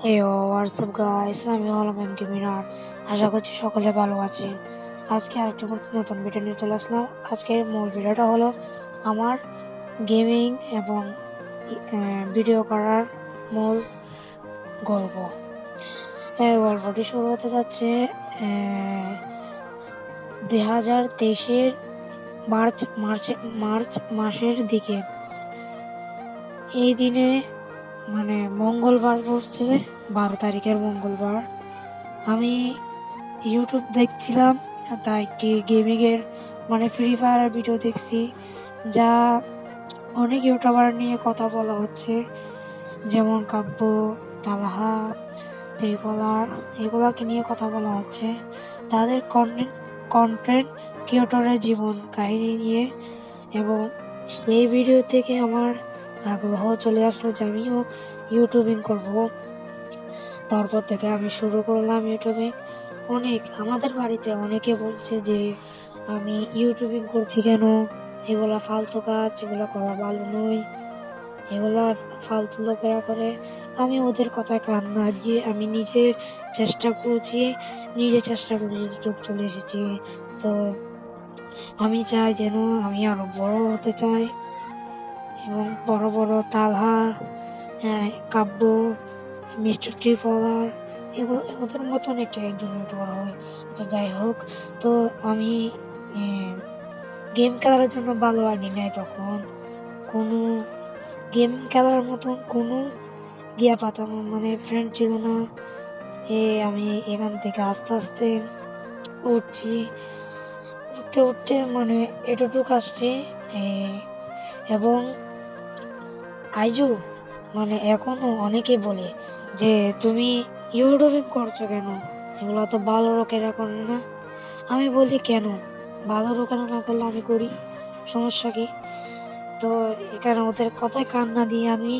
WhatsApp guys, আমি হলাম এমকে মিনার। আশা করছি সকলে ভালো আছেন। আজকে আরেকটি নতুন ভিডিও নিয়ে চলে আসলাম। আজকের মূল ভিডিওটা হলো আমার গেমিং এবং ভিডিও করার মূল গল্প। গল্পটি শুরু হতে যাচ্ছে 2023-এর মার্চ মার্চ মার্চ মাসের দিকে। এই দিনে মঙ্গলবার পড়ছে, 12 তারিখের মঙ্গলবার। আমি ইউটিউব দেখছিলাম, তা একটি গেমিংয়ের ফ্রি ফায়ারের ভিডিও দেখছি, যা অনেক ইউটিউবার নিয়ে কথা বলা হচ্ছে, যেমন কাব্য, তালহা, ত্রিপলার, এগুলাকে নিয়ে কথা বলা হচ্ছে তাদের কন্টেন্ট ক্রিয়েটরের জীবন কাহিনী নিয়ে। এবং সেই ভিডিও থেকে আমার আগ্রহ চলে আসলো যে আমিও ইউটিউবিং করব। তারপর থেকে আমি শুরু করলাম ইউটিউবিং। আমাদের বাড়িতে অনেকে বলছে যে আমি ইউটিউবিং করছি কেন, এগুলা ফালতু কাজ, এগুলো করা ভালো নয়, এগুলা ফালতু লোকেরা করে। আমি ওদের কথায় কান না দিয়ে আমি নিজে চেষ্টা করে ইউটিউব চলে এসেছি। তো আমি চাই যেন আমি আরো বড় হতে চাই এবং বড় বড় তালহা, কাব্য, মিস্টার ট্রিপলার, ওদের মতন একজন ইউটিউবার হয়। আচ্ছা, যাই হোক। তো আমি গেম খেলার জন্য ভালো আর্নিং নেয়, তখন কোনো গেম খেলার মতন কোনো গিয়া পাতাম ফ্রেন্ড ছিল না। আমি এখান থেকে আস্তে আস্তে উঠছি, উঠতে উঠতে এতটুকু আসছি। এবং আইজু এখনো অনেকে বলে যে তুমি ইউটিউবিং করছো কেন, এগুলো তো ভালো লোকেরা করে না। আমি বলি কেন, ভালো লোকেরা না করলে আমি করি, সমস্যা কি? তো এখানে ওদের কথায় কান না দিয়ে আমি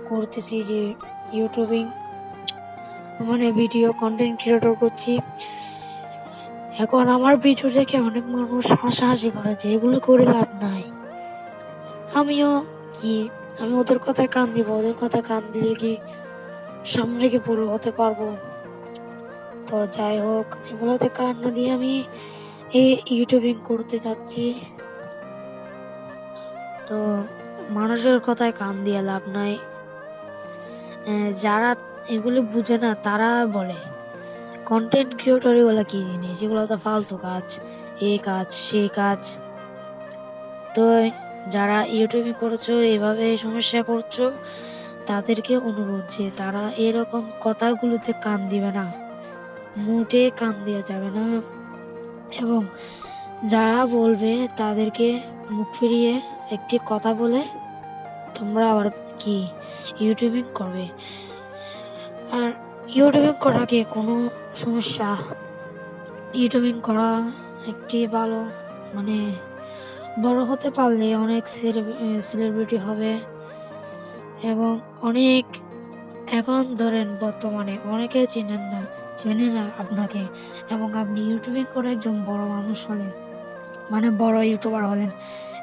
করতেছি যে ইউটিউবিং ভিডিও কন্টেন্ট ক্রিয়েটর করছি। এখন আমার ভিডিও দেখে অনেক মানুষ হাসাহাসি করে যে এগুলো করে লাভ নাই। আমিও আমি ওদের কথায় কান দিব? ওদের কথায় কান দিলে কি সামনে কি বড় হতে পারবো? তো যাই হোক, এগুলোতে কান না দিয়ে আমি এই ইউটিউবিং করতে চাচ্ছি। তো মানুষের কথায় কান দিয়ে লাভ নাই। যারা এগুলো বুঝে না তারা বলে কন্টেন্ট ক্রিয়েটর এগুলো কি জিনিস, এগুলো তো ফালতু কাজ, এই কাজ সেই কাজ। তো যারা ইউটিউবিং করছো, এভাবে সমস্যা করছো, তাদেরকে অনুরোধ যে তারা এরকম কথাগুলোতে কান দিবে না, মোটে কান দেওয়া যাবে না। এবং যারা বলবে তাদেরকে মুখ ফিরিয়ে একটি কথা বলে তোমরা আবার ইউটিউবিং করবে। আর ইউটিউবিং করা কি কোনো সমস্যা? ইউটিউবিং করা একটি ভালো, বড় হতে পারলে অনেক সেলিব্রিটি হবে। এবং অনেক, এখন ধরেন বর্তমানে অনেকে চেনে না আপনাকে, এবং আপনি ইউটিউবিং করে একজন বড় মানুষ হলেন, বড় ইউটিউবার হলেন,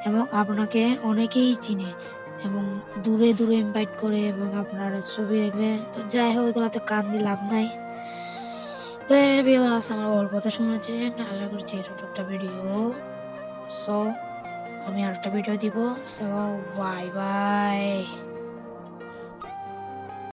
এবং আপনাকে অনেকেই চিনে এবং দূরে দূরে ইনভাইট করে এবং আপনার ছবি দেখবে। তো যাই হোক, এগুলোতে কান দিয়ে লাভ নাই। তো ভিউয়ার্স, আমার গল্পটা শুনেছেন, আশা করছি এটা একটা ভিডিও। সো আমি আরেকটা ভিডিও দিব। So bye bye.